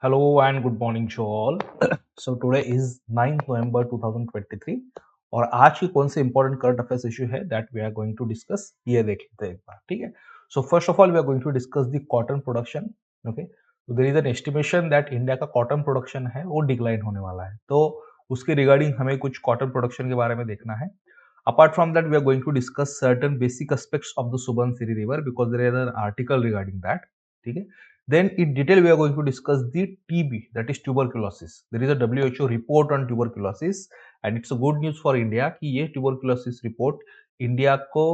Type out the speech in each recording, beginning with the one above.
Hello and good morning to all. So today is 9th November 2023 और आज की कौन से इंपॉर्टेंट करंट अफेयर्स इशू है that we are going to discuss ये देख लेते हैं एक बार ठीक है. So first of all we are going to discuss the cotton production. Okay, तो there is an estimation that India का कॉटन प्रोडक्शन है वो डिक्लाइन होने वाला है, तो उसके रिगार्डिंग हमें कुछ कॉटन प्रोडक्शन के बारे में देखना है. Apart from that, we are going to discuss certain basic aspects of the Subansiri River because there is an article regarding that. ठीक है. Then in detail we are going to discuss the TB, that is tuberculosis. There is a WHO report on tuberculosis and it's a good news for India कि ये tuberculosis report India को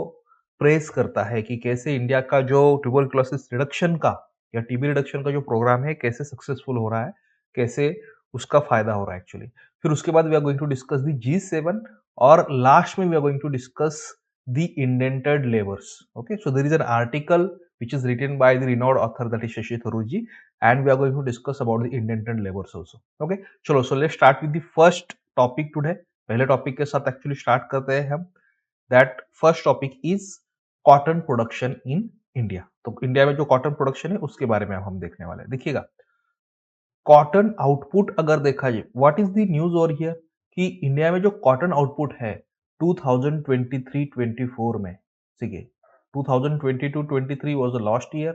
press करता है कि कैसे India का जो tuberculosis reduction का या टीबी रिडक्शन का जो प्रोग्राम है कैसे सक्सेसफुल हो रहा है, कैसे उसका फायदा हो रहा है एक्चुअली. फिर उसके बाद we are going to discuss the G7 और लास्ट में we are going to discuss the indented labours. Okay, so there is an article which is written by the renowned author that is Shashi Tharoor ji, and we are going to discuss about the indented labors also. Okay, चलो so let's start with the first topic today. पहले topic के साथ actually start करते हैं हम. That first topic is cotton production in India. तो India में जो कॉटन प्रोडक्शन है उसके बारे में हम देखने वाले हैं. देखिएगा, कॉटन आउटपुट अगर देखा जाए, what is the news over here कि इंडिया में जो कॉटन आउटपुट है 2023-24 में, ठीक है, 2022-23 was the last year,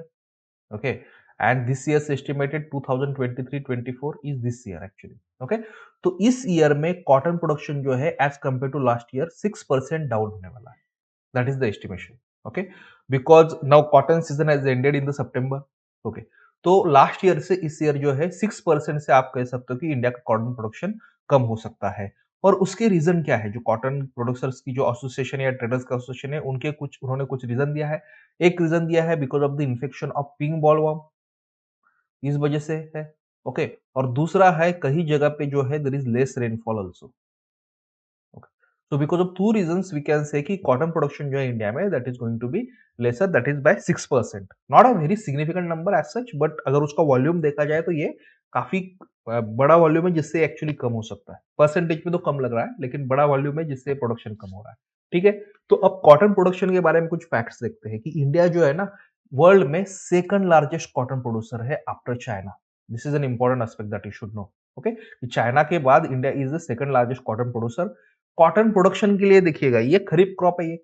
okay, and this year's estimated 2023-24 is this year actually, okay. तो इस ईयर में कॉटन प्रोडक्शन जो है as compare to last year 6% down होने वाला है. That is the estimation. Okay, because now cotton season has ended in the September. Okay, तो last year से इस ईयर जो है 6% से आप कह सकते हो कि इंडिया का कॉटन प्रोडक्शन कम हो सकता है. और उसके रीजन क्या है, जो कॉटन प्रोड्यूसर्स की जो एसोसिएशन या ट्रेडर्स का एसोसिएशन है उनके कुछ उन्होंने कुछ रीजन दिया है. एक रीजन दिया है because of the infection of pink bollworm, इस वजह से है. ओके, और दूसरा है कहीं जगह पे जो है there is less rainfall also. Okay, so because of two reasons we can say कि cotton production जो है इंडिया में that is going to be lesser, that is by 6%. Not a very significant number as such, but अगर उसका volume देखा जाए तो ये काफी बड़ा वॉल्यूम है जिससे एक्चुअली कम हो सकता है. परसेंटेज में तो कम लग रहा है लेकिन बड़ा वॉल्यूम है जिससे प्रोडक्शन कम हो रहा है. ठीक है, तो अब कॉटन प्रोडक्शन के बारे में कुछ फैक्ट्स देखते हैं कि इंडिया जो है ना वर्ल्ड में सेकंड लार्जेस्ट कॉटन प्रोड्यूसर है after China. This is an important aspect that you should know. Okay, China के बाद India is the second largest cotton producer. Cotton production के लिए देखिएगा, ये खरीफ क्रॉप है ये.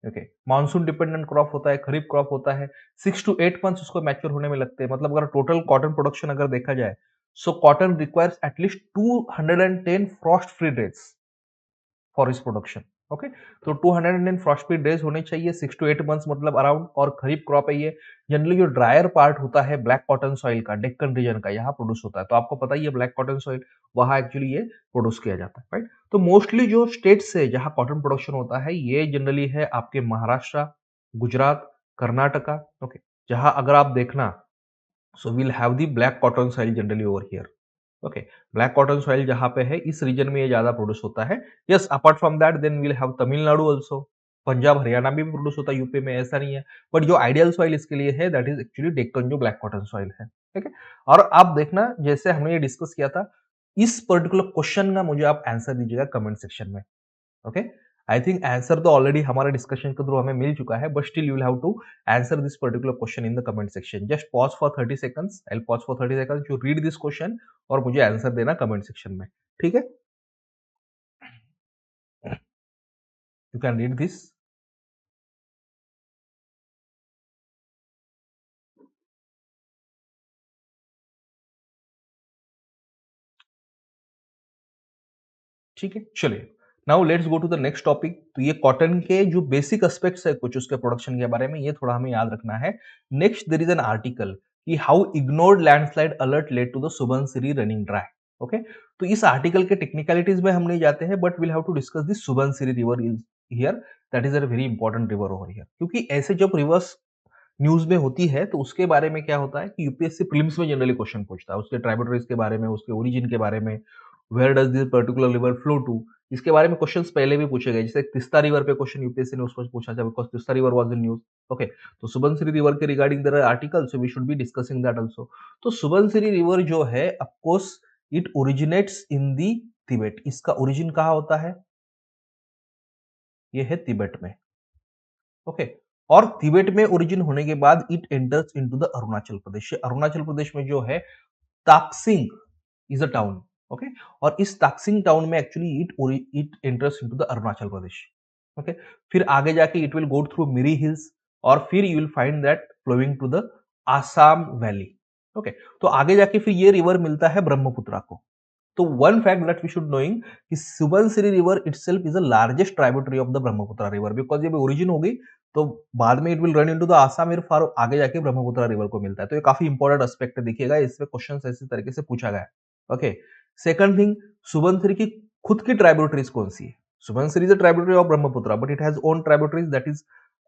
ओके, मानसून डिपेंडेंट क्रॉप होता है, खरीफ क्रॉप होता है. 6 to 8 मंथ्स उसको मैच्योर होने में लगते हैं. मतलब अगर टोटल कॉटन प्रोडक्शन अगर देखा जाए, so cotton requires at least 210 Frost free days for इस प्रोडक्शन. ओके, तो 210 फ्रॉस्ट फ्री डेज होने चाहिए, 6 to 8 मंथ्स मतलब अराउंड. और खरीफ क्रॉप है ये. जनरली जो ड्रायर पार्ट होता है ब्लैक कॉटन सॉइल का, डेक्कन रीजन का, यहाँ प्रोड्यूस होता है. तो आपको पता ही है ब्लैक कॉटन सॉइल, वहां एक्चुअली ये प्रोड्यूस किया जाता है, राइट. तो मोस्टली जो स्टेट्स है जहां कॉटन प्रोडक्शन होता है ये जनरली है आपके महाराष्ट्र, गुजरात, कर्नाटका. ओके, जहां अगर आप देखना, so will have the black cotton soil generally over here. Okay, black cotton soil जहां पे है इस रीजन में ये ज्यादा प्रोड्यूस होता है. Yes, apart from that then will have Tamil Nadu also. Punjab Haryana में भी प्रोड्यूस होता है, यूपी में ऐसा नहीं है. बट जो आइडियल सॉइल इसके लिए है दैट इज एक्चुअली डेक्कन जो ब्लैक कॉटन सॉइल है. ठीक है, और आप देखना जैसे हमने ये डिस्कस किया था, इस पर्टिकुलर क्वेश्चन का मुझे आप आंसर दीजिएगा कमेंट सेक्शन में. ओके, आई थिंक आंसर तो ऑलरेडी हमारे डिस्कशन के थ्रू हमें मिल चुका है, but still you will have to answer this particular question in the comment section. Just pause for 30 seconds. I will pause for 30 seconds, you read this question और मुझे answer देना comment section में. ठीक है, यू कैन रीड दिस. ठीक है, चलिए now let's go to the next topic. तो ये कॉटन के जो बेसिक एस्पेक्ट्स है कुछ उसके प्रोडक्शन के बारे में, ये थोड़ा हमें याद रखना है. Next there is an article कि how ignored landslide alert led to the Subansiri running dry. Okay, तो इस आर्टिकल के टेक्निकलिटीज में हम नहीं जाते हैं, but will have to discuss this Subansiri river is here. That is a very important river over here, क्योंकि ऐसे जब रिवर्स न्यूज में होती है तो उसके बारे में क्या होता है कि यूपीएससी प्रीलिम्स में जनरली क्वेश्चन पूछता है उसके ट्राइब्यूटरीज के बारे में, उसके ओरिजिन के बारे में, where does this particular river flow to. इसके बारे में क्वेश्चंस पहले भी पूछे गए, जैसे तिस्ता रिवर पे क्वेश्चन यूपीएससी ने उस पर पूछा था because Teesta river was in news. Okay, तो सुबनसिरी रिवर के regarding there are articles, so we should be discussing that also. तो सुबनसिरी रिवर जो है of course it originates in the Tibet. इसका ओरिजिन कहाँ होता है, ये है तिबेट में. ओके, और तिबेट में ओरिजिन होने के बाद it enters into the Arunachal Pradesh. Arunachal Pradesh में जो है Taksing is a town, okay, और इस ताकसिंग टाउन में actually it enters into the Arunachal Pradesh, okay. फिर आगे जाके it will go through Miri hills, और फिर you will find that flowing to the Assam valley, okay. तो आगे जाके फिर ये रिवर मिलता है ब्रह्मपुत्रा को। तो one fact that we should knowing कि Subansiri river itself is the largest tributary of the Brahmaputra river, because ये ओरिजिन हो गई तो बाद में it will run into the Assam river, for आगे जाके ब्रह्मपुत्रा रिवर को मिलता है। तो ये काफी इंपॉर्टेंट एस्पेक्ट है, देखिएगा इसमें क्वेश्चन ऐसे तरीके से पूछा गया है, ओके। सेकंड थिंग, सुबनसिरी की खुद की ट्राइब्यूटरीज कौन सी है? Subansiri is a tributary of Brahmaputra, but it has own tributaries, that is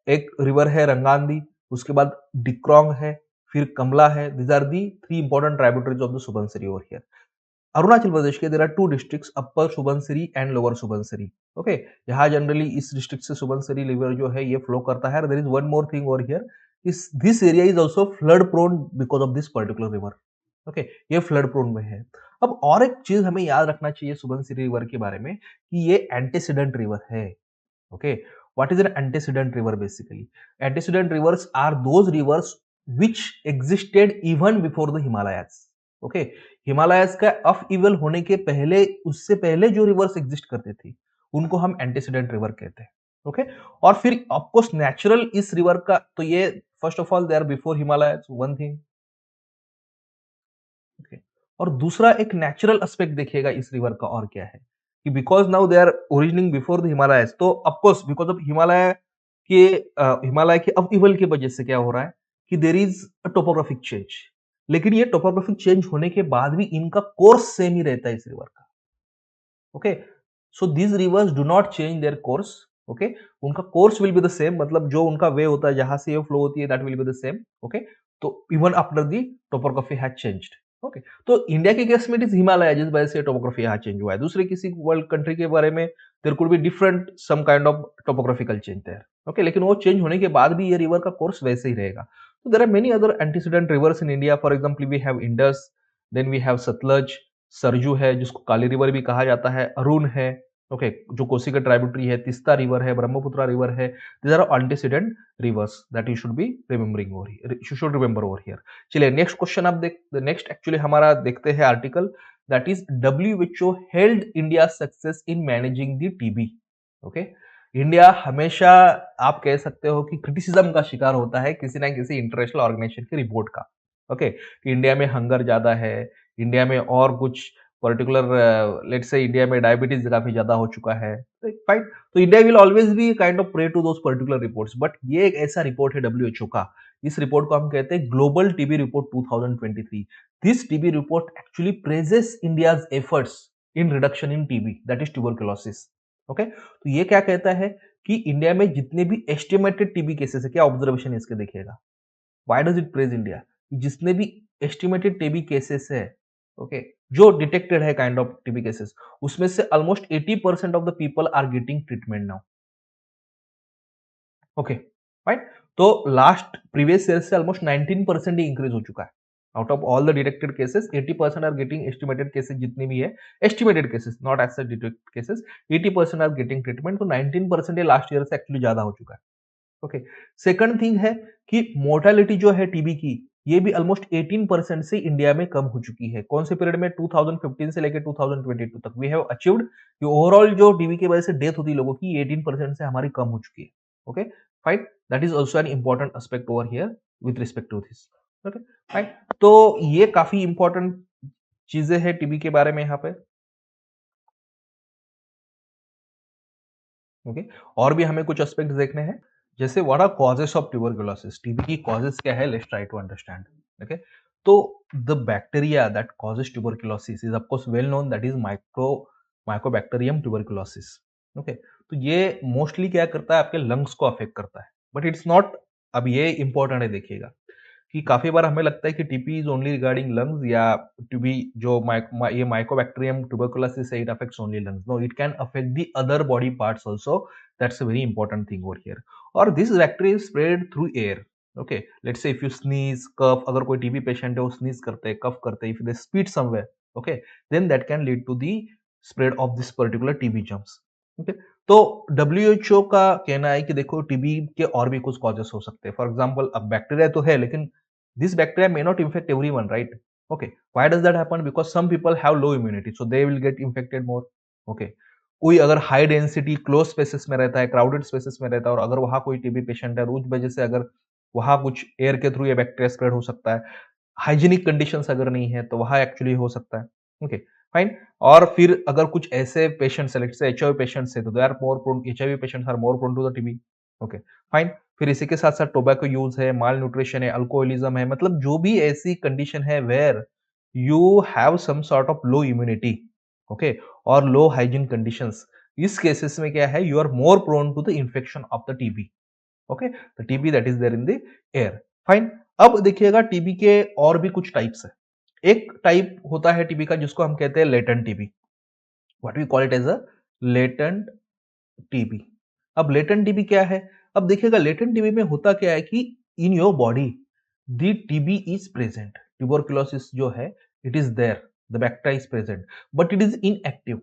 एक रिवर है रंगांदी, उसके बाद डिक्रोंग है, फिर कमला है। These are the three important tributaries of the Subansiri over here. Arunachal Pradesh के there are two districts, upper Subansiri and lower Subansiri, okay. यहाँ जनरली इस डिस्ट्रिक्ट से सुबनसिरी रिवर जो है ये फ्लो करता है। There is one more thing over here, इस this area is also flood prone because of this particular river, okay. ये फ्लड प्रोन में है। अब और एक चीज हमें याद रखना चाहिए सुबनसिरी रिवर के बारे में कि ये एंटीसीडेंट रिवर है, okay. What is an antecedent river? Basically antecedent rivers are those rivers which existed even before the Himalayas, okay. Himalayas का अफ इवल होने के पहले, उससे पहले जो रिवर्स एग्जिस्ट करते थे उनको हम एंटीसीडेंट रिवर कहते हैं, ओके। और फिर ऑफकोर्स नेचुरल इस रिवर का, तो ये first of all they are before Himalayas, one thing, okay. और दूसरा एक नेचुरल एस्पेक्ट देखिएगा इस रिवर का और क्या है कि because now they are originating before the Himalayas, तो ऑफकोर्स बिकॉज ऑफ हिमालय के अप इवल की वजह से क्या हो रहा है कि there is a topographic change. लेकिन ये टोपोग्राफिक चेंज होने के बाद भी इनका कोर्स सेम ही रहता है इस रिवर का, okay. So these rivers do not change their course, okay. उनका course will be the same, मतलब जो उनका वे होता है जहां से ये फ्लो होती है that will be the same, okay. तो even after the topography has changed, okay. तो इंडिया के केस में इट इज हिमालय जिस वजह से टोपोग्राफी यहाँ चेंज हुआ है। दूसरे किसी वर्ल्ड कंट्री के बारे में there could be different some kind of topographical change there, okay. लेकिन वो चेंज होने के बाद भी ये रिवर का कोर्स वैसे ही रहेगा। तो there are many other antecedent rivers in India, for example we have Indus, then we have Sutlej, Sarju है जिसको काली रिवर भी कहा जाता है, अरुण है, ओके, जो कोसी का ट्राइब्यूटरी है, तिस्ता रिवर है, ब्रह्मपुत्रा रिवर है। These are antecedent rivers that you should be remembering over here, you should remember over here. चलिए नेक्स्ट क्वेश्चन आप नेक्स्ट एक्चुअली हमारा देखते हैं article, that is WHO hailed India success in managing the TB, okay. India हमेशा आप कह सकते हो कि क्रिटिसिज्म का शिकार होता है किसी ना किसी इंटरनेशनल ऑर्गेनाइजेशन की रिपोर्ट का, ओके। कि इंडिया में हंगर ज्यादा है, इंडिया में और कुछ पर्टिकुलर, लेट्स से इंडिया में डायबिटीज काफी ज्यादा हो चुका है, फाइन। तो India will always be kind of prey to those particular reports, but ये एक ऐसा रिपोर्ट है WHO का, इस रिपोर्ट को हम कहते हैं global TB report 2023। This TB report actually praises India's efforts in reduction in TB, that is tuberculosis, okay. तो ये क्या कहता है कि इंडिया में जितने भी एस्टिमेटेड टीबी केसेस है, क्या ऑब्जर्वेशन है इसके देखिएगा, why does it praise India, जितने भी एस्टिमेटेड टीबी केसेस है, ओके, जो डिटेक्टेड है काइंड ऑफ टीबी केसेस, उसमें से almost 80% of the people are getting treatment now, okay, right. तो लास्ट प्रीवियस ईयर से ऑलमोस्ट 19% ही इंक्रीज हो चुका है। Out of all the detected cases 80% are getting, estimated cases जितने भी है, estimated cases not as such detected cases, 80% are getting treatment. तो 19% लास्ट ईयर से एक्चुअली ज्यादा हो चुका है, ओके। सेकंड थिंग है कि मोर्टेलिटी जो है टीबी की, ये भी ऑलमोस्ट 18% से इंडिया में कम हो चुकी है। कौन से पीरियड में? 2015 से लेकर 2022 तक वी हैव अचीव्ड कि ओवरऑल जो टीबी की वजह से डेथ होती है लोगों की 18% से हमारी कम हो चुकी है, okay, fine. That is also an important aspect over here with respect to this, okay, fine. तो ये काफी इंपॉर्टेंट चीजें हैं टीबी के बारे में यहाँ पे, ओके। और भी हमें कुछ एस्पेक्ट्स देखने हैं, जैसे what are causes of tuberculosis, TB की कॉजेस क्या है, let's try to understand, okay. तो the bacteria that causes tuberculosis is of course well known, that is mycobacterium tuberculosis, okay. तो ये मोस्टली क्या करता है, आपके लंग्स को अफेक्ट करता है, बट इट्स नॉट। अब ये इंपॉर्टेंट है, देखिएगा कि काफी बार हमें लगता है कि TB is only regarding lungs, या टीबी जो ये माइकोबैक्टीरियम ट्यूबरकुलोसिस है, it affects only lungs, no, it can affect the other body parts also, that's a very important thing over here. और this bacteria is spread through air, okay. Let's say if you sneeze, cough, अगर कोई TB patient है वो sneeze करते हैं, cough करते हैं, if they spit somewhere, okay, then that can lead to the spread of this particular TB germs, okay. तो WHO का कहना है कि देखो टीबी के और भी कुछ कॉजेस हो सकते हैं। फॉर एग्जांपल अब बैक्टीरिया तो है, लेकिन this bacteria may not infect everyone, right. Okay, why does that happen? Because some people have low immunity, so they will get infected more. Okay, कोई अगर हाई डेंसिटी क्लोज स्पेसेस में रहता है, crowded spaces में रहता है और अगर वहां कोई टीबी पेशेंट है, उस वजह से अगर वहां कुछ एयर के थ्रू ये बैक्टीरिया स्प्रेड हो सकता है, हाइजीनिक कंडीशंस अगर नहीं है तो वहां एक्चुअली हो सकता है। Okay, fine. और फिर अगर कुछ ऐसे पेशेंट्स है, लेट्स से एचआईवी पेशेंट्स है, तो they are more prone, HIV patients are more prone to the TB. Okay, fine. फिर इसी के साथ साथ टोबैको यूज है, माल न्यूट्रिशन है, अल्कोहलिज्म है, मतलब जो भी ऐसी कंडीशन है where you have some sort of low immunity, okay, और लो हाइजीन कंडीशंस, इस केसेस में क्या है, you are more prone to the infection of the TB. Okay, the TB that is there in the air. Fine. अब देखिएगा TB के और भी कुछ टाइप्स है। एक टाइप होता है टीबी का जिसको हम कहते हैं latent TB. What we call it as a latent TB. अब लेटेंट टीबी क्या है? अब देखिएगा लेटेंट टीबी में होता क्या है कि in your body the TB is present, tuberculosis जो है it is there, the bacteria is present but it is inactive.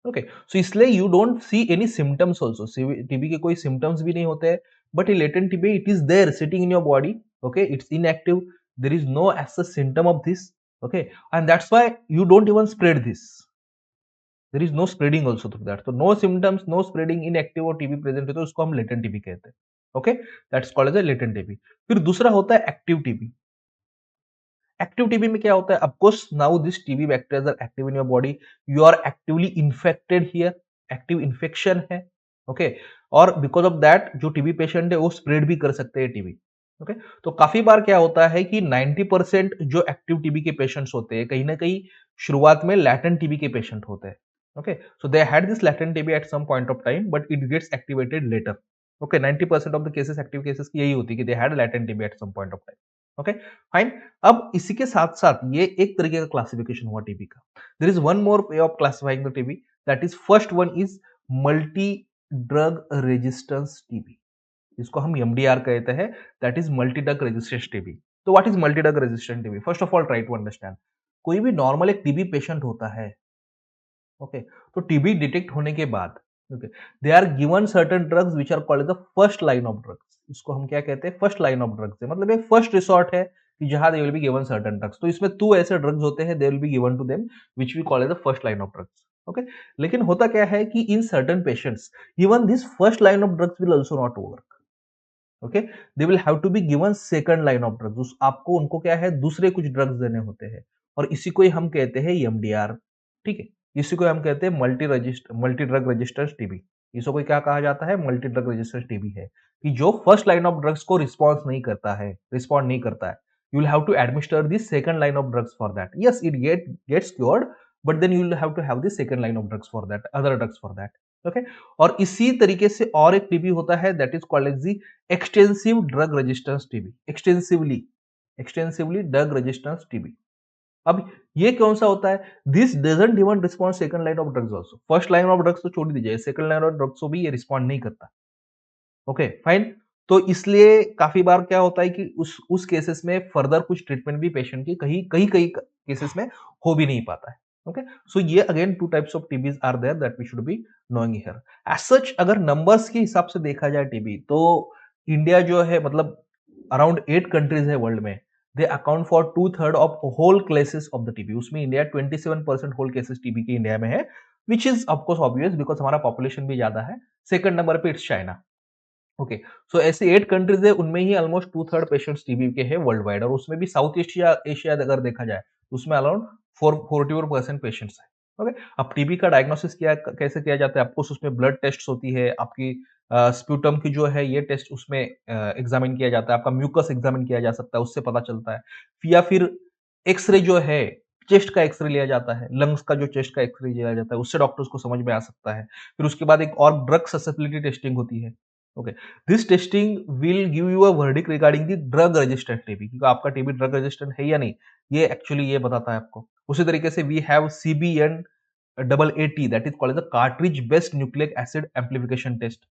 Okay, so इसलिए you don't see any symptoms also, TB के कोई सिम्टम्स भी नहीं होते हैं, बट ये latent TB it is there sitting in your body. Okay, it's inactive, there is no as such symptom of this. Okay, and that's why you don't even spread this, there is no spreading also through that. तो no symptoms, no spreading, inactive और TB present है तो उसको हम latent TB कहते हैं। Okay, that's called as a latent TB. फिर दूसरा होता है एक्टिव टीबी। एक्टिव टीबी में क्या होता है? Of course now this TB bacteria are active in your body, you are actively infected here, active infection है। ओके, और बिकॉज ऑफ दैट जो टीबी पेशेंट है वो स्प्रेड भी कर सकते हैं टीबी। ओके, तो काफी बार क्या होता है कि 90% जो एक्टिव टीबी के पेशेंट्स होते हैं कहीं ना कहीं शुरुआत में लैटेंट टीबी के पेशेंट होते हैं। Okay, so they had this latent TB at some point of time but it gets activated later. Okay, 90% of the cases, active cases की यही होती है कि they had latent TB at some point of time. Okay, fine. अब इसी के साथ साथ ये एक तरीके का क्लासिफिकेशन हुआ टीबी का। There is one more way of classifying the TB, that is first one is multi drug resistance TB, इसको हम एमडीआर कहते हैं, that is multi drug resistance TB. तो what is multi drug resistant TB? First of all try to understand, कोई भी normal एक TB patient होता है, ओके, तो टीबी डिटेक्ट होने के बाद, okay, they are given certain drugs which are called the first line of drugs, इसको हम क्या कहते हैं? फर्स्ट लाइन ऑफ ड्रग्स है, मतलब एक फर्स्ट रिसोर्ट है कि जहां they will be given certain drugs. तो इसमें 2 ऐसे ड्रग्स होते हैं, they will be given to them which we call as the first line of drugs. Okay, लेकिन होता क्या है कि in certain patients even this first line of drugs will also not work. Okay, they will have to be given second line of drugs, आपको उनको क्या है, दूसरे कुछ ड्रग्स देने होते हैं और इसी को ही हम कहते हैं एमडीआर। ठीक है, इसी को हम कहते हैं मल्टी ड्रग रेजिस्टेंस टीबी। इसको कोई क्या कहा जाता है? मल्टी ड्रग रेजिस्टेंस टीबी है कि जो फर्स्ट लाइन ऑफ ड्रग्स को रिस्पॉन्स नहीं करता है, रिस्पॉन्ड नहीं करता है, you will have to administer the second line of drugs for that. Yes, it gets cured but then you will have to have the second line of drugs for that, other drugs for that. Okay, और इसी तरीके से और एक TB होता है that is called as the extensive drug resistance TB. Extensively drug resistance TB. अब ये कौन सा होता है? This doesn't even respond second line of drugs also. First line of drugs तो छोड़ दीजिए, सेकंड लाइन ऑफ ड्रग्स को भी ये रिस्पॉन्ड नहीं करता। Okay, fine. तो इसलिए काफी बार क्या होता है कि उस केसेस में फर्दर कुछ ट्रीटमेंट भी पेशेंट की कहीं कहीं कहीं केसेस में हो भी नहीं पाता है। ओके, सो ये again 2 types of TBs are there that we should be knowing here. As such अगर नंबर्स के हिसाब से देखा जाए टीबी, तो इंडिया जो है, मतलब अराउंड 8 कंट्रीज है वर्ल्ड में, they account for 2/3 of whole cases of the TB. उसमें इंडिया 27% होल केसेस टीबी के इंडिया में है, which is of course obvious because हमारा पॉपुलेशन भी ज्यादा है। सेकंड नंबर पे इट्स चाइना। ओके, सो ऐसे 8 कंट्रीज है, उनमें ही ऑलमोस्ट 2/3 पेशेंट्स टीबी के हैं वर्ल्ड वाइड, और उसमें भी साउथ एशिया एशिया अगर देखा जाए तो उसमें अराउंड 44% पेशेंट्स है। ओके, अब टीबी का डायग्नोसिस क्या कैसे किया जाता है? आपको उसमें ब्लड टेस्ट होती है, आपकी स्प्यूटम की जो है ये टेस्ट उसमें एग्जामिन किया जाता है, आपका म्यूकस एग्जामिन किया जा सकता है, उससे पता चलता है। या फिर एक्सरे जो है, चेस्ट का एक्सरे लिया जाता है, लंग्स का जो चेस्ट का एक्सरे लिया जाता है, उससे डॉक्टर्स को समझ में आ सकता है। फिर उसके बाद एक और ड्रग ससेसिबिलिटी टेस्टिंग होती है। Okay, this testing will give you a verdict regarding the drug resistant TB, क्योंकि आपका टीबी ड्रग रेजिस्टेंट है या नहीं, ये एक्चुअली ये बताता है आपको। उसी तरीके से we have CBN double AT, that is called as the cartridge based nucleic acid amplification test.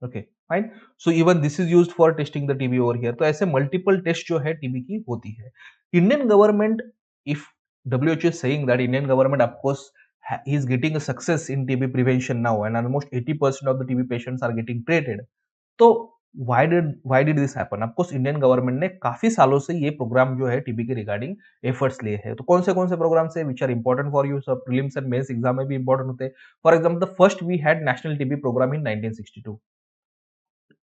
Okay, fine. So even this is used for testing the TB over here. तो ऐसे मल्टीपल टेस्ट जो है TB की होती है। Indian government, if WHO is saying that Indian government of course is getting a success in TB prevention now and almost 80% of the TB patients are getting treated, तो why did this happen? Of course Indian government ने काफी सालों से ये programme जो है TB के regarding efforts लिए हैं। तो कौन से प्रोग्राम्स है which are important for you? सब प्रीलिम्स एंड मेंस एग्जाम में भी इंपॉर्टेंट होते हैं। For example the first we had national TB programme in 1962।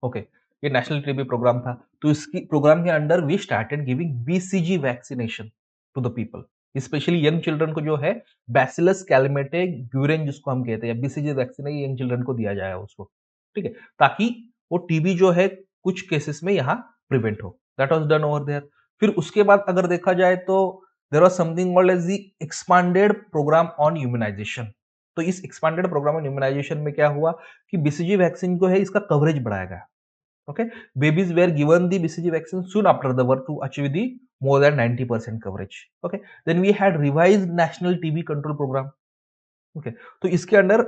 Okay, ये नेशनल टीबी प्रोग्राम था। तो इसकी प्रोग्राम के under we started giving BCG vaccination to the people, specially young children को जो है बैसिलस कैलमेटे ग्यूरेन जिसको हम कहते हैं, बीसीजी वैक्सीन है, यंग चिल्ड्रन को दिया जाए उसको, ठीक है, ताकि वो टीबी जो है कुछ केसेस में यहाँ प्रिवेंट हो। That was done over there. फिर उसके बाद अगर देखा जाए तो there was something called as the expanded programme on immunisation. तो इस एक्सपांडेड प्रोग्राम ऑन इम्यूनाइजेशन में क्या हुआ कि बीसीजी वैक्सीन जो है इसका कवरेज बढ़ाया गया। Okay, babies were given the BCG vaccine soon after the birth to achieve the more than 90% coverage. Okay, then we had revised national TB control program. Okay, तो इसके अंदर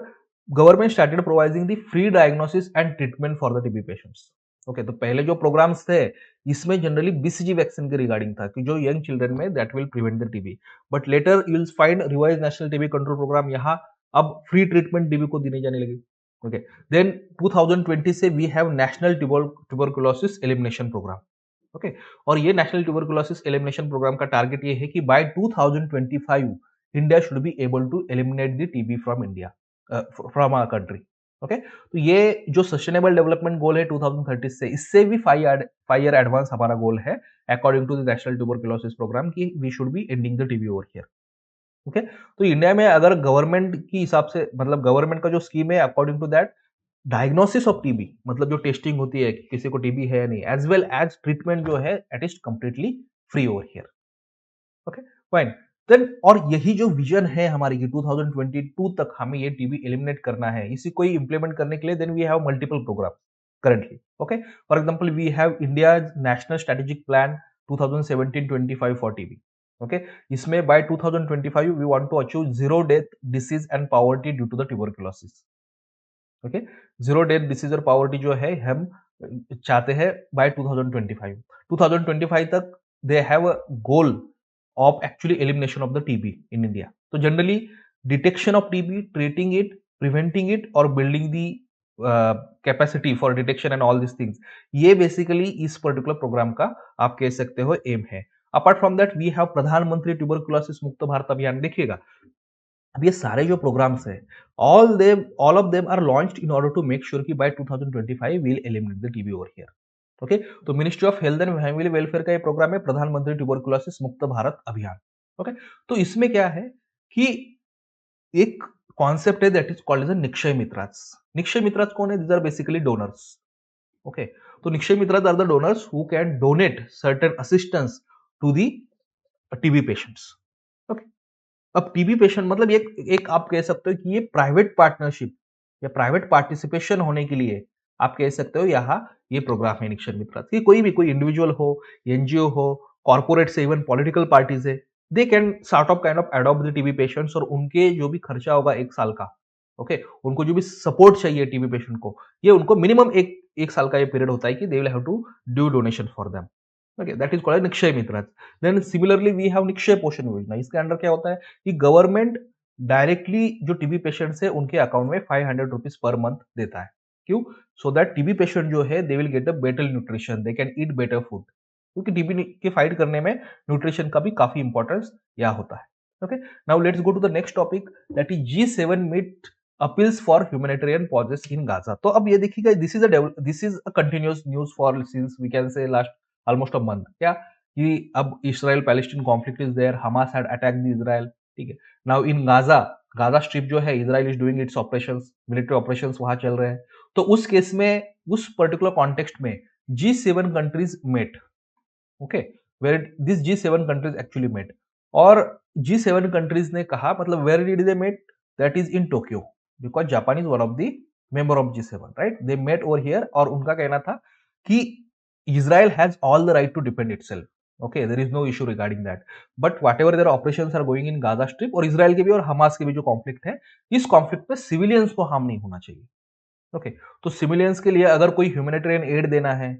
government started providing the free diagnosis and treatment for the TB patients. Okay, तो पहले जो programmes थे इसमें generally BCG vaccine के regarding था कि जो यंग चिल्ड्रन में that will prevent the TB, but later you will find revise national TB control programme, यहाँ अब फ्री ट्रीटमेंट टीबी को देने जाने लगी। ओके, देन 2020 से we have national tuberculosis elimination programme. Okay, और ये नेशनल ट्यूबरकुलोसिस एलिमिनेशन प्रोग्राम का टारगेट ये है कि by 2025 India should be able to eliminate the TB from India, from our country. Okay, तो ये जो सस्टेनेबल डेवलपमेंट गोल है 2030 से, इससे भी 5 ईयर एडवांस हमारा गोल है according to the national tuberculosis program कि we should be ending the TB over here. Okay, तो इंडिया में अगर गवर्नमेंट की हिसाब से, मतलब गवर्नमेंट का जो स्कीम है according to that, diagnosis of TB मतलब जो टेस्टिंग होती है कि किसी को टीबी है या नहीं, एज वेल एज ट्रीटमेंट जो है it is completely free over here. Okay, fine. Then और यही जो विजन है हमारी कि 2022 तक हमें ये टीबी एलिमिनेट करना है, इसी को इंप्लीमेंट करने के लिए then we have multiple program currently. Okay, for example we have India national strategic plan 2017-25 for TB. Okay, इसमें by 2025 we want to achieve zero death disease and poverty due to the tuberculosis. Okay, zero death disease और poverty जो है हम चाहते हैं by 2025 तक they have a goal of actually elimination of the TB in India. So generally detection of TB, treating it, preventing it or building the capacity for detection and all these things, ये basically इस particular program का आप कह सकते हो aim है। Apart from that we have प्रधानमंत्री tuberculosis मुक्त भारत अभियान। देखिएगा अब ये सारे जो प्रोग्राम्स है all of them are launched in order to make sure कि by 2025 we'll eliminate the TB over here. Okay, तो ministry of health and family welfare का ये प्रोग्राम है प्रधानमंत्री ट्यूबरकुलोसिस मुक्त भारत अभियान। ओके, तो इसमें क्या है कि एक कॉन्सेप्ट है that is called as Nikshay Mitras. Nikshay Mitras कौन है? These are basically donors. Okay, तो Nikshay Mitras are the donors who can donate certain assistance to the TB patients. Okay, अब टीबी पेशेंट मतलब एक आप कह सकते हो कि ये प्राइवेट पार्टनरशिप या प्राइवेट पार्टिसिपेशन होने के लिए आप कह सकते हो यहाँ ये प्रोग्राम है निक्षय मित्र कि कोई इंडिविजुअल हो, एनजीओ हो, कॉर्पोरेट से, इवन पॉलिटिकल पार्टीज है, they can start of kind of adopt the TB patients, और उनके जो भी खर्चा होगा 1 साल का, ओके, उनको जो भी सपोर्ट चाहिए टीबी पेशेंट को, ये उनको मिनिमम एक साल का ये पीरियड होता है कि they will have to do donation for them. Okay, that is called Nikshay Mitra. Then similarly we have Nikshay Poshan Yojana. इसके अंडर क्या होता है कि गवर्नमेंट डायरेक्टली जो टीबी पेशेंट्स है उनके अकाउंट में 500 रुपीज पर मंथ देता है। क्यों? सो दैट टीबी पेशेंट जो है they will get a better nutrition, they can eat better food, क्योंकि टीबी के फाइट करने में न्यूट्रिशन का भी काफी इंपॉर्टेंस यहाँ होता है। Okay, now let's go to the next topic that is G7 meet appeals for humanitarian pauses in Gaza. तो अब ये देखिएगा this is a continuous news for since we can say last almost a month. क्या कि अब Israel Palestine conflict is there, Hamas had attacked the Israel, ठीक है। Now in Gaza strip जो है Israel is doing its operations, military operations वहां चल रहे हैं। तो उस केस में, उस पर्टिकुलर कॉन्टेक्स्ट में G7 countries met, okay, where this G7 countries actually met, और G7 कंट्रीज ने कहा, मतलब where did they met, that is in Tokyo, because Japan is one of the member of G7, right, they met over here, और उनका कहना था कि Israel has all the right to defend itself. Okay, there is no issue regarding that. But whatever their operations are going in Gaza Strip, और Israel के भी और Hamas के भी जो कॉन्फ्लिक्ट है, इस कॉन्फ्लिक्ट में सिविलियंस को हार्म नहीं होना चाहिए। ओके, तो सिविलियंस के लिए अगर कोई ह्यूमैनिटेरियन एड देना है,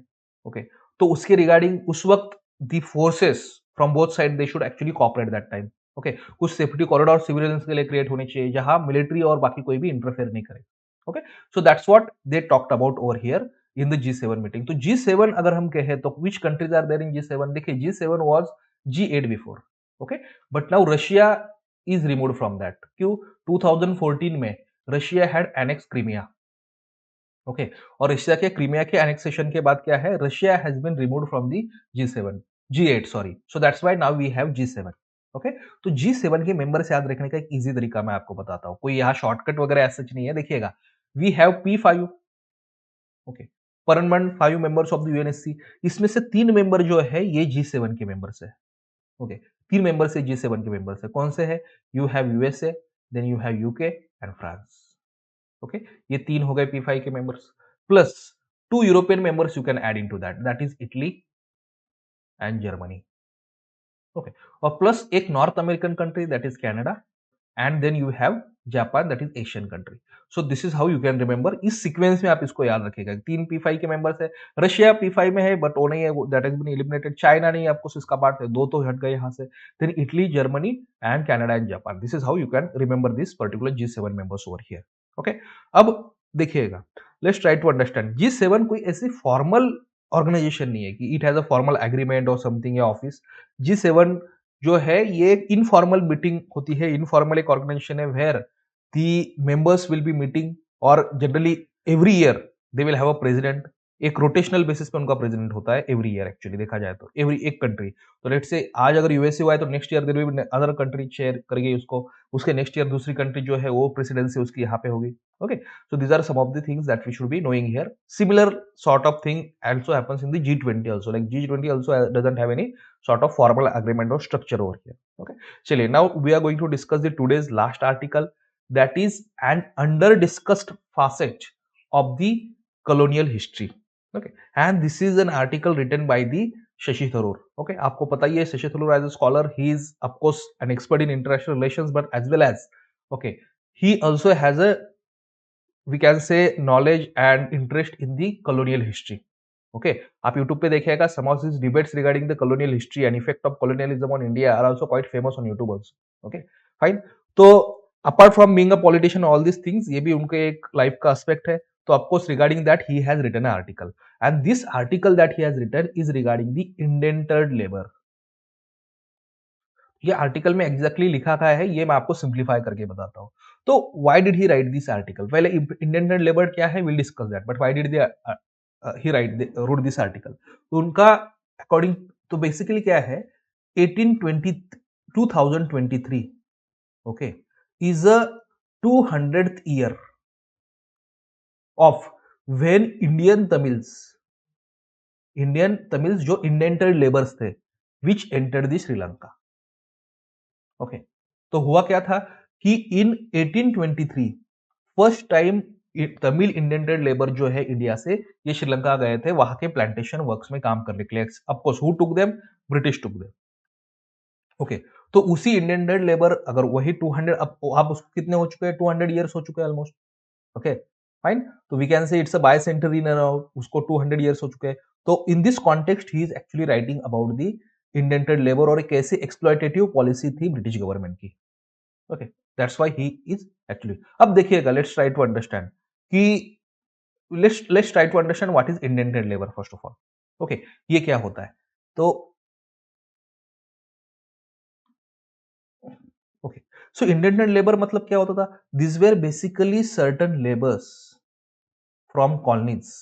ओके, तो उसके रिगार्डिंग उस वक्त the forces from both side they should actually cooperate that time. Okay, कुछ सेफ्टी कॉरिडोर सिविलियंस के लिए क्रिएट होनी चाहिए जहां मिलिट्री और बाकी कोई भी इंटरफेयर नहीं करे। Okay, so that's what they talked about over here in the G7 meeting. तो G7 अगर हम कहें तो which countries are there in G7? देखिए G7 was G8 before, okay? But now Russia is removed from that. क्यों? 2014 में Russia had annexed Crimea, okay? और Russia के क्रीमिया के एनेक्सेशन के बाद क्या है? Russia has been removed from the G7, G8 sorry. So that's why now we have G7. Okay तो G7 के मेंबर्स याद रखने का एक इजी तरीका मैं आपको बताता हूँ. कोई यहाँ शॉर्टकट वगैरह ऐसा नहीं है. देखिएगा we have P5, okay permanent 5 members of the UNSC. इसमें से 3 मेंबर जो है ये G7 के मेंबर्स है. ओके 3 मेंबर से G7 के मेंबर्स है. कौन से है? You have USA, then you have UK and France. Okay ये 3 हो गए P5 के members plus 2 European members you can add into that is Italy and Germany. Okay और प्लस एक north American country that is Canada and then you have Japan that is Asian country. So this is how you can remember. इस sequence में आप इसको याद रखिएगा. 3 P5 के members है. रशिया P5 में है बट वो नहीं है, that has been eliminated. China नहीं है, आपको इसका पार्ट है, 2 तो हट गए यहाँ से. Then Italy, Germany and Canada and Japan. This is how you can remember this particular G7 members over here. Okay अब देखिएगा let's try to understand. G7 कोई ऐसी फॉर्मल ऑर्गेनाइजेशन नहीं है कि it has a formal agreement और something या office. G7 जो है ये एक इनफॉर्मल मीटिंग होती है. इनफॉर्मल एक ऑर्गेनाइजेशन है where the members will be meeting और generally every year they will have a president. एक रोटेशनल बेसिस पे उनका प्रेसिडेंट होता है एवरी ईयर. एक्चुअली देखा जाए तो एवरी एक कंट्री. तो लेट्स से आज अगर यूएसए हुआ है तो next year there will be other country share करेगी उसको. उसके नेक्स्ट ईयर दूसरी कंट्री जो है वो प्रेसिडेंसी उसकी यहाँ पे होगी. Okay so these are some of the things that we should be knowing here. Similar sort of thing also happens in the G20 also. Like G20 also doesn't have any sort of formal agreement or structure over here. Okay chaliye now we are going to discuss the today's last article, that is an under discussed facet of the colonial history. Okay and this is an article written by the Shashi Tharoor. Okay आपको पता ही है Shashi Tharoor as a scholar, he is of course an expert in international relations, but as well as okay he also has a we can say knowledge and interest in the colonial history. Okay आप YouTube पे देखिएगा. some of these debates regarding the colonial history and effect of colonialism on India are also quite famous on YouTube also. Okay fine. तो apart from being a politician all these things ये भी उनके एक life का aspect है. तो of course regarding that he has written an article and this article that he has written is regarding the indentured labor. ये article में exactly लिखा क्या है ये मैं आपको सिंप्लीफाई करके बताता हूँ. तो why did he right this article? पहले इंडेंटेड लेबर क्या है will discuss that, but why did he wrote this article? तो उनका अकॉर्डिंग तो बेसिकली क्या है 1820 2023 okay is a 200th year of when Indian Tamils जो इंडेंटेड लेबर्स थे विच एंटर्ड द श्रीलंका. ओके तो हुआ क्या था कि इन 1823 first time Tamil indented labour जो है इंडिया से ये श्रीलंका गए थे वहां के प्लांटेशन वर्क्स में काम करने के लिए. Of course who took them? British took them. Okay तो उसी इंडेंटेड लेबर अगर वही 200 अब आप उसको कितने हो चुके हैं 200 इयर्स हो चुके हैं ऑलमोस्ट. ओके फाइन तो we can say it's a bicentury उसको 200 इयर्स हो चुके हैं. तो in this context he is actually writing about the indented labour और एक ऐसी एक्सप्लॉयटेटिव पॉलिसी थी ब्रिटिश गवर्नमेंट की. Okay that's why he is actually. अब देखिएगा लेट्स ट्राई टू अंडरस्टैंड कि let's try to understand what is indented labour first of all. Okay ये क्या होता है? तो ओके सो इंडेंटेड लेबर मतलब क्या होता था? This were basically certain labours from colonies.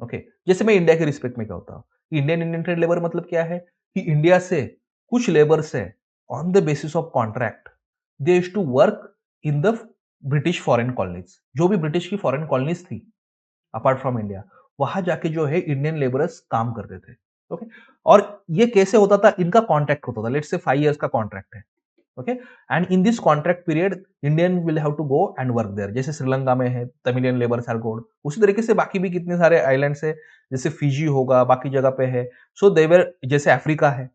Okay जैसे मैं इंडिया के रिस्पेक्ट में क्या होता हूँ इंडियन इंडेंटेड लेबर मतलब क्या है कि इंडिया से कुछ लेबर्स है on the basis of contract they used to work in the British foreign colonies. जो भी ब्रिटिश की फॉरेन कॉलोनीज थी अपार्ट फ्रॉम इंडिया वहां जाके जो है इंडियन लेबरर्स काम करते थे. ओके और ये कैसे होता था? इनका कॉन्ट्रैक्ट होता था. लेट्स से 5 इयर्स का कॉन्ट्रैक्ट है. Okay and in this contract period Indian will have to go and work there. जैसे श्रीलंका में है तमिलियन लेबर आर गोड, उसी तरीके से बाकी भी कितने सारे आइलैंड्स है जैसे फिजी होगा बाकी जगह पे है. सो दे वर जैसे अफ्रीका है.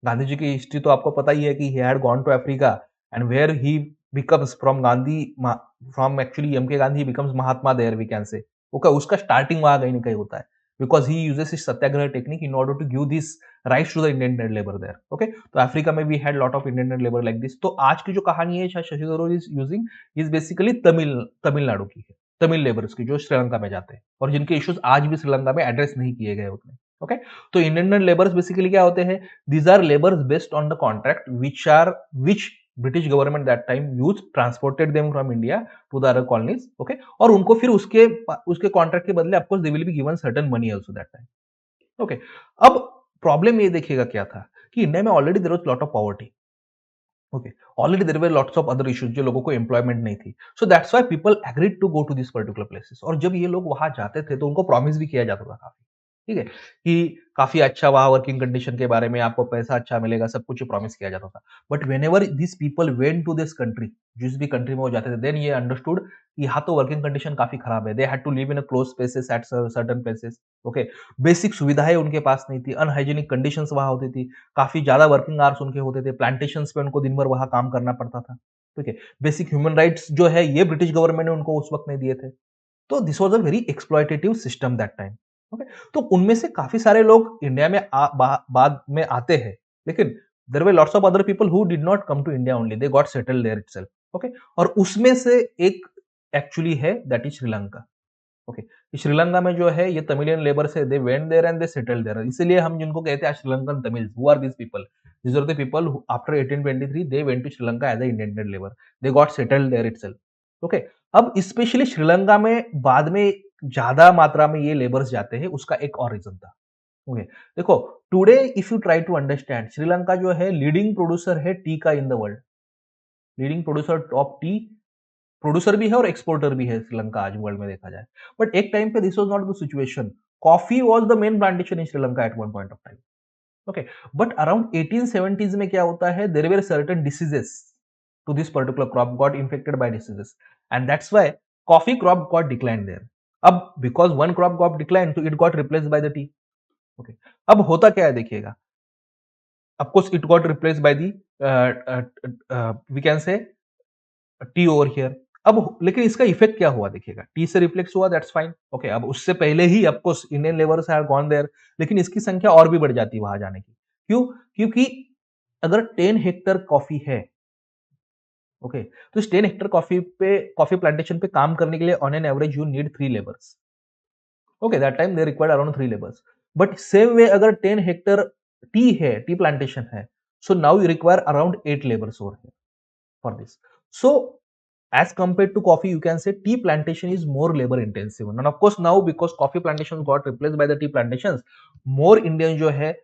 गांधी जी की हिस्ट्री तो आपको पता ही है कि he had gone to Africa and where he becomes from Gandhi from actually M K Gandhi becomes Mahatma there we can say. Okay उसका स्टार्टिंग वहां कहीं ना कहीं होता है because he uses his satyagraha technique in order to give this rights to the Indian labour there. Okay तो Africa में we had lot of Indian labour like this. तो आज की जो कहानी है Shashi Tharoor is using is basically Tamil Nadu की है. तमिल लेबर्स की जो श्रीलंका में जाते हैं और जिनके इश्यूज आज भी श्रीलंका में एड्रेस नहीं किए गए उतने। ओके, तो इंडियन लेबर्स बेसिकली क्या होते हैं? These are labours based on the contract which British government that time use transported them from India to the other colonies. Okay, और उनको फिर उसके कॉन्ट्रैक्ट के बदले of course they will be given certain money also that time. Okay, अब problem ये देखिएगा क्या था कि इंडिया में already there was lot of poverty. Okay, already there were lots of other issues, जो लोगों को एम्प्लॉयमेंट नहीं थी, so that's why people agreed to go to this particular places. और जब ये लोग वहां जाते थे तो उनको प्रॉमिस भी किया जाता था काफी, ठीक है, कि काफी अच्छा वहां वर्किंग कंडीशन के बारे में, आपको पैसा अच्छा मिलेगा, सब कुछ प्रॉमिस किया जाता था। But whenever this people went to this country, जिस भी कंट्री में वो जाते थे, देन ये अंडरस्टूड कि यहाँ तो वर्किंग कंडीशन काफी खराब है। They had to live in a close spaces at certain places. Okay, basic सुविधाएं उनके पास नहीं थी, अनहाइजीनिक कंडीशंस वहां होती थी, काफी ज्यादा वर्किंग आवर्स उनके होते थे, प्लांटेशंस पे उनको दिन भर वहां काम करना पड़ता था। ठीक है, बेसिक ह्यूमन राइट्स जो है ये ब्रिटिश गवर्नमेंट ने उनको उस वक्त नहीं दिए थे। तो this was a very exploitative system that time. Okay, तो उनमें से काफी सारे लोग इंडिया में बाद में आते हैं, लेकिन there were lots of other people who did not come to India only, they got settled there itself. Okay, और उसमें से एक एक्चुअली है that is Sri Lanka. Okay, Sri Lanka में जो है ये तमिलियन लेबर से they went there and they settled there, इसीलिए हम जिनको कहते हैं Sri Lankan Tamil, who are this people? These are the people after 1823 they went to Sri Lanka as a indented labour, they got settled there itself. Okay, अब स्पेशली श्रीलंका में बाद में ज्यादा मात्रा में ये लेबर्स जाते हैं, उसका एक और रीजन था। ओके, देखो, today if you try to understand, Sri Lanka जो है लीडिंग प्रोड्यूसर है टी का in the world, leading producer of tea, producer भी है और एक्सपोर्टर भी है श्रीलंका आज वर्ल्ड में देखा जाए। बट एक टाइम पे this was not the situation. Coffee was the main plantation in Sri Lanka at one point of time. Okay, but around 1870s में क्या होता है, there were certain diseases to this particular crop, got infected by diseases, and that's why coffee crop got declined there. अब because one crop got declined, तो it got replaced by the tea. Okay, अब होता क्या है देखिएगा, of course it got replaced by the we can say tea over here. अब लेकिन इसका इफेक्ट क्या हुआ देखिएगा, टी से रिफ्लेक्स हुआ, दैट्स फाइन। ओके, अब उससे पहले ही of course Indian labours have gone there, लेकिन इसकी संख्या और भी बढ़ जाती वहां जाने की। क्यों? क्योंकि अगर 10 हेक्टर कॉफी है, ओके, तो इस 10 हेक्टर कॉफी प्लांटेशन पे काम करने के लिए on an average you need 3 labours. Okay, that time they required around 3 labours. But same way अगर 10 हेक्टर टी प्लांटेशन है, so now you require around 8 labours over here for this. So as compared to coffee, you can say tea plantation is more labor intensive. And of course now because coffee plantations got replaced by the tea plantations, more Indians जो है,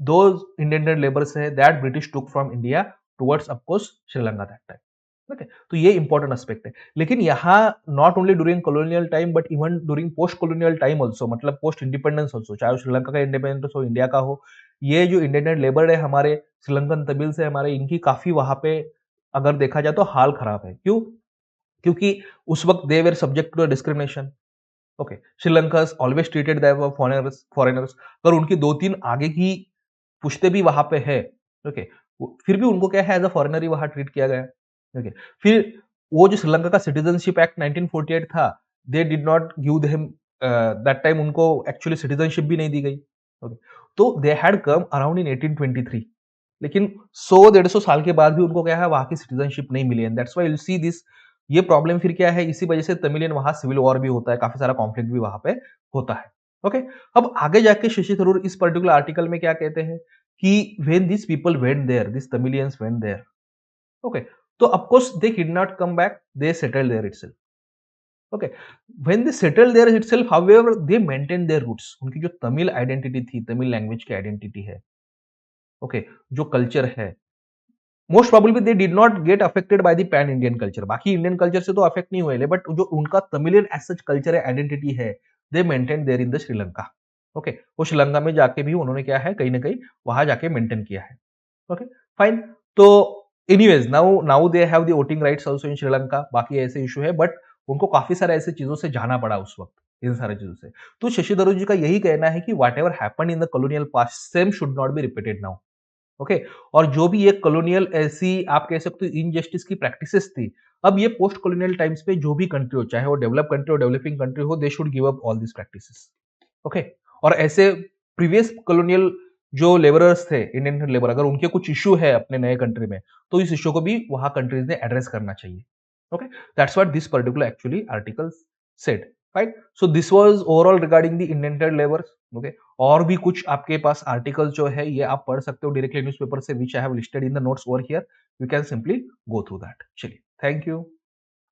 those indented laborers है that British took from India towards of course Sri Lanka that time. Okay, तो ये important aspect है। लेकिन यहाँ not only during colonial time but even during post colonial time also, मतलब post independence also, चाहे श्रीलंका का independence हो, India का हो, ये जो इंडियन लेबर है हमारे श्रीलंकन तमिल से हमारे, इनकी काफी वहां पे अगर देखा जाए तो हाल खराब है। क्यों? क्योंकि उस वक्त they were subject to discrimination. Okay, Sri Lanka always treated their foreigners foreigners. अगर उनकी 2-3 आगे की पुश्ते भी वहां पे है, ओके, फिर भी उनको क्या है, एज अ फॉरेनर ही वहां ट्रीट किया गया। ओके, फिर वो जो श्रीलंका का सिटीजनशिप एक्ट 1948 था, दे did not give them that time, उनको एक्चुअली सिटीजनशिप भी नहीं दी गई। ओके, तो they had come around in 1823, लेकिन 100-150 साल के बाद भी उनको क्या है, वहां की सिटीजनशिप नहीं मिली। And that's why you see this, ये प्रॉब्लम फिर क्या है, इसी वजह से तमिलियन वहां सिविल वॉर भी होता है, काफी सारा कॉन्फ्लिक्ट भी वहां पे होता है। ओके, अब आगे जाके शशि थरूर इस पर्टिकुलर आर्टिकल में क्या कहते हैं कि when this people went there, this Tamilians went there, okay, तो of course they did not come back, they settled there itself. Okay, when they settled there itself, however they maintain their roots, उनकी जो Tamil identity थी, Tamil language की identity है, okay, जो culture है, most probably they did not get affected by the pan Indian culture. बाकी Indian culture से तो अफेक्ट नहीं हुए, बट जो उनका तमिलियन एज सच कल्चर है, आइडेंटिटी है, they maintain there in the Sri Lanka. Okay, वो श्रीलंका में जाके भी उन्होंने क्या है, कहीं ना कहीं वहां जाके मेंटेन किया है। Okay, fine. तो anyways now now they have the voting rights also in Sri Lanka. बाकी ऐसे इशू है, बट उनको काफी सारे ऐसे चीजों से जाना पड़ा उस वक्त, इन सारी चीजों से। तो शशि थरूर जी का यही कहना है कि what ever happened in the colonial past same should not be repeated now. Okay, और जो भी ये कॉलोनियल ऐसी आप कह सकते हो इनजस्टिस की प्रैक्टिसेस थी, अब ये पोस्ट कॉलोनियल टाइम्स पे जो भी कंट्री हो, चाहे वो डेवलप कंट्री हो, डेवलपिंग कंट्री हो, they should give up all this practices. Okay, और ऐसे प्रीवियस कॉलोनियल जो लेबरर्स थे, इंडियन लेबर, अगर उनके कुछ इश्यू है अपने नए कंट्री में, तो इस इश्यू को भी वहां कंट्रीज ने एड्रेस करना चाहिए। Okay, that's what this particular actually article said, right? So this was overall regarding the indented labours, okay? और भी कुछ आपके पास आर्टिकल जो है ये आप पढ़ सकते हो डायरेक्टली न्यूज़पेपर से, which I have listed in the notes over here, you can simply go through that. चलिए, थैंक यू।